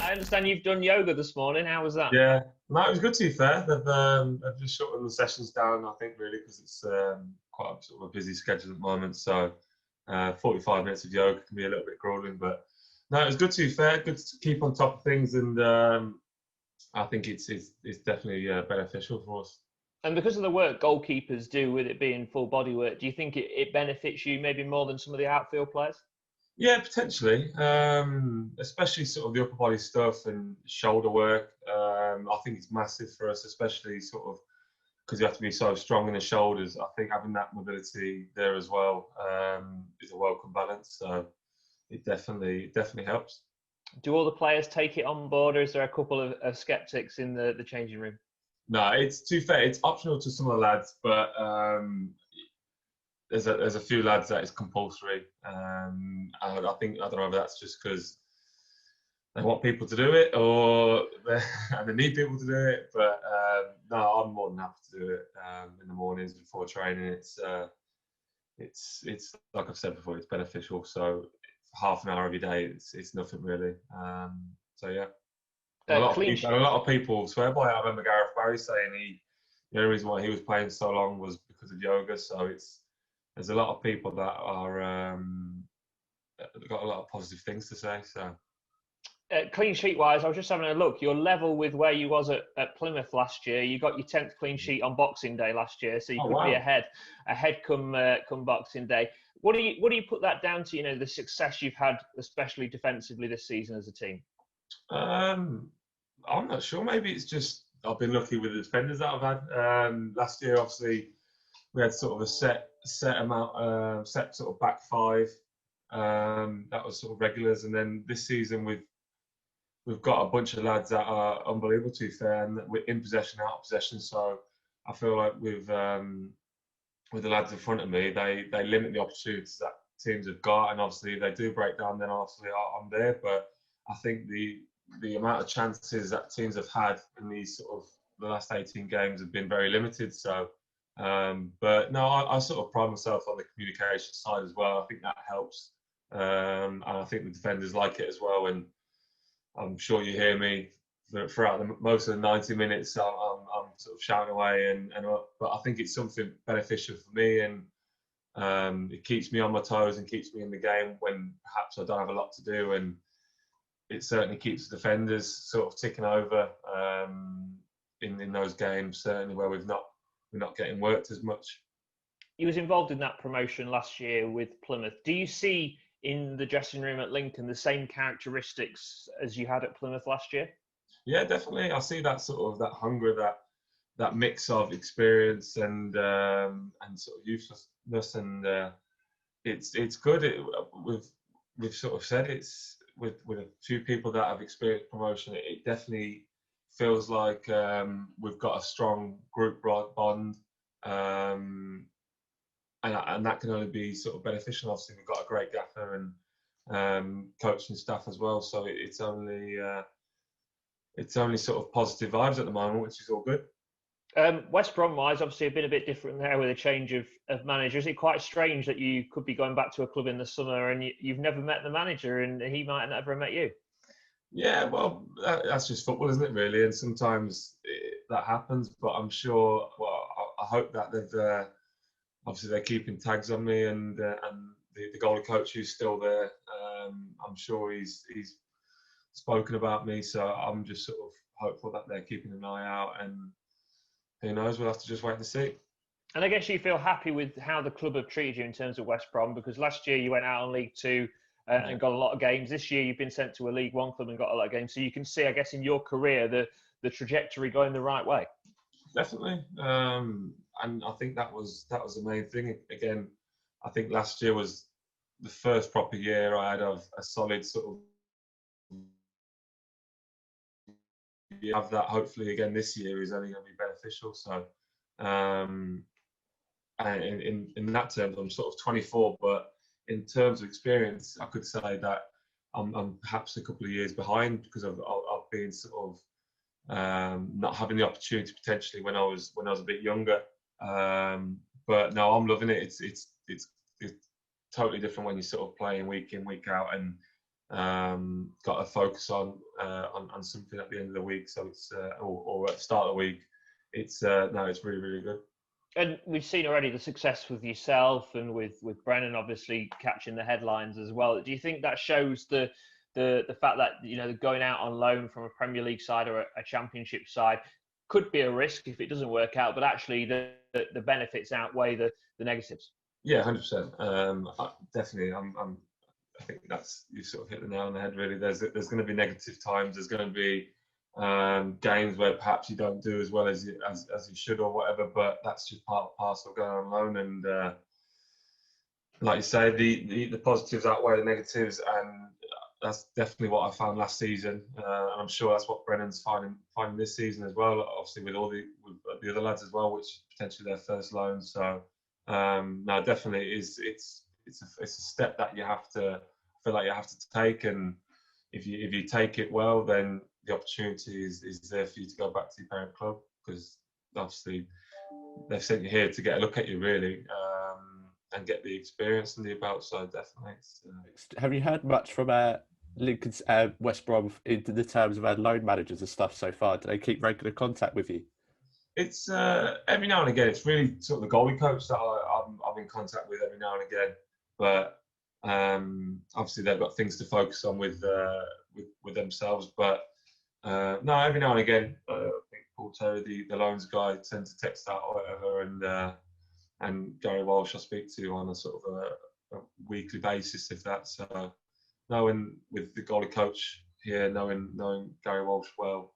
I understand you've done yoga this morning. How was that? Yeah, no, it was good to be fair. They've just shortened the sessions down, I think, really, because it's quite a, sort of a busy schedule at the moment. So 45 minutes of yoga can be a little bit grueling, but no, it was good to be fair. Good to keep on top of things, and I think it's definitely beneficial for us. And because of the work goalkeepers do with it being full body work, do you think it benefits you maybe more than some of the outfield players? Yeah, potentially, especially sort of the upper body stuff and shoulder work. I think it's massive for us, especially sort of because you have to be so strong in the shoulders. I think having that mobility there as well is a welcome balance. So it definitely helps. Do all the players take it on board, or is there a couple of skeptics in the changing room? No, it's too fair. It's optional to some of the lads, but there's a few lads that is compulsory. And I think I don't know if that's just because they want people to do it or and they need people to do it. But no, I'm more than happy to do it in the mornings before training. It's like I've said before, it's beneficial. So half an hour every day, it's nothing really. So yeah. And a lot of people swear by it. I remember Gareth Barry saying the only reason why he was playing so long was because of yoga. So there's a lot of people that are got a lot of positive things to say. So clean sheet wise, I was just having a look. You're level with where you was at Plymouth last year. You got your 10th clean sheet on Boxing Day last year, so you could be ahead come Boxing Day. What do you put that down to? You know, the success you've had, especially defensively this season as a team. I'm not sure. Maybe it's just I've been lucky with the defenders that I've had. Last year, obviously, we had sort of a set amount, set sort of back five. That was sort of regulars, and then this season we've got a bunch of lads that are unbelievable. To be fair, and we're in possession, out of possession. So I feel like with the lads in front of me, they limit the opportunities that teams have got, and obviously they do break down. Then obviously I'm there, but I think the amount of chances that teams have had in these sort of the last 18 games have been very limited. So, but no, I sort of pride myself on the communication side as well. I think that helps, and I think the defenders like it as well. And I'm sure you hear me throughout most of the 90 minutes. I'm sort of shouting away, but I think it's something beneficial for me, and it keeps me on my toes and keeps me in the game when perhaps I don't have a lot to do. And it certainly keeps the defenders sort of ticking over in those games, certainly where we're not getting worked as much. You was involved in that promotion last year with Plymouth. Do you see in the dressing room at Lincoln the same characteristics as you had at Plymouth last year? Yeah, definitely. I see that sort of that hunger, that mix of experience and sort of youthfulness, and it's good. We've sort of said it's. With a few people that have experienced promotion, it definitely feels like we've got a strong group bond, and that can only be sort of beneficial. Obviously, we've got a great gaffer and coaching staff as well, so it's only sort of positive vibes at the moment, which is all good. West Brom-wise, obviously, have been a bit different there with a change of manager. Is it quite strange that you could be going back to a club in the summer and you've never met the manager and he might have never met you? Yeah, well, that's just football, isn't it, really? And sometimes that happens, but I'm sure, well, I hope that they've, obviously they're keeping tabs on me, and the goalie coach who's still there, I'm sure he's spoken about me, so I'm just sort of hopeful that they're keeping an eye out, and who knows, we'll have to just wait and see. And I guess you feel happy with how the club have treated you in terms of West Brom, because last year you went out on League Two and got a lot of games. This year you've been sent to a League One club and got a lot of games. So you can see, I guess, in your career, the trajectory going the right way. Definitely. And I think that was the main thing. Again, I think last year was the first proper year I had of a solid sort of have that. Hopefully again this year is only going to be beneficial. So and in that terms, I'm sort of 24, but in terms of experience, I could say that I'm perhaps a couple of years behind because I've been sort of not having the opportunity potentially when I was a bit younger. But no, I'm loving it. It's totally different when you're sort of playing week in, week out, and got to focus on something at the end of the week. So it's or at the start of the week. It's no, it's really, really good. And we've seen already the success with yourself and with Brennan obviously catching the headlines as well. Do you think that shows the fact that, you know, going out on loan from a Premier League side or a Championship side could be a risk if it doesn't work out, but actually the benefits outweigh the negatives? Yeah, 100%. Definitely. I think that's, you sort of hit the nail on the head. Really, there's going to be negative times. There's going to be games where perhaps you don't do as well as you should or whatever. But that's just part and parcel of going on loan. And like you say, the positives outweigh the negatives, and that's definitely what I found last season. And I'm sure that's what Brennan's finding this season as well. Obviously, with the other lads as well, which potentially their first loan. So no, definitely it's a step that you have to feel like you have to take, and if you take it well, then the opportunity is there for you to go back to your parent club, because obviously they've sent you here to get a look at you really, and get the experience under your belt. So definitely. Have you heard much from Lincoln's West Brom in the terms of loan managers and stuff so far? Do they keep regular contact with you? It's every now and again. It's really sort of the goalie coach that I'm in contact with every now and again. But obviously they've got things to focus on with themselves. But no, every now and again, I think Paul Terry, the loans guy, tends to text out or whatever, and Gary Walsh I speak to on a sort of a weekly basis, if that's knowing with the goalie coach here, knowing Gary Walsh well,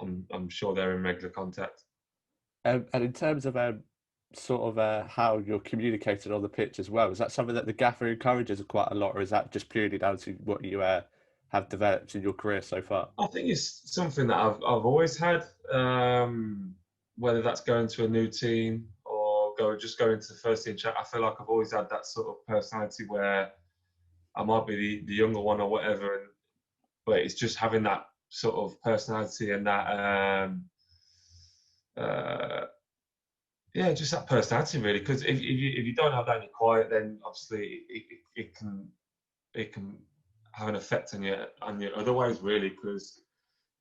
I'm sure they're in regular contact. And in terms of sort of how you're communicated on the pitch as well, is that something that the gaffer encourages quite a lot, or is that just purely down to what you have developed in your career so far? I think it's something that I've always had, whether that's going to a new team or going into the first team chat. I feel like I've always had that sort of personality where I might be the younger one or whatever, but it's just having that sort of personality and that just that personality really. Because if you don't have that and you're quiet, then obviously it can have an effect on your other ways really. Because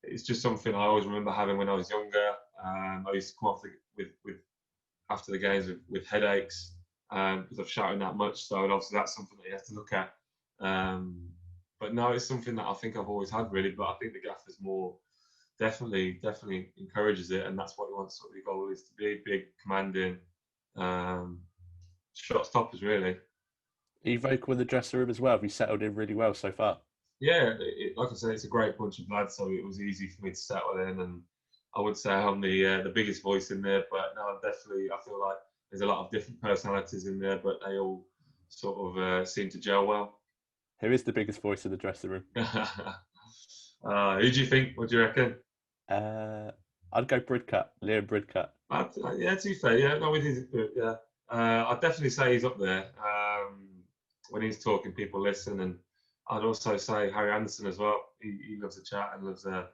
it's just something I always remember having when I was younger. I used to come off with after the games with headaches because of shouting that much. So obviously that's something that you have to look at. But no, it's something that I think I've always had really. But I think the gaffer's more definitely encourages it, and that's what he wants sort of the goalies to be: big, commanding, shot stoppers really. Are you vocal in the dressing room as well? Have you settled in really well so far? Yeah, like I said, it's a great bunch of lads, so it was easy for me to settle in, and I would say I'm the biggest voice in there. But no, definitely, I feel like there's a lot of different personalities in there, but they all sort of seem to gel well. Who is the biggest voice in the dressing room? Who do you think? What do you reckon? I'd go Bridcut, Liam Bridcut. Yeah, to be fair, yeah, no, we did good. Yeah, I'd definitely say he's up there. When he's talking, people listen, and I'd also say Harry Anderson as well. He loves a chat and loves a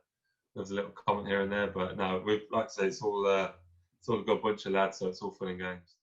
little comment here and there. But no, like I say, it's all a good bunch of lads, so it's all fun and games.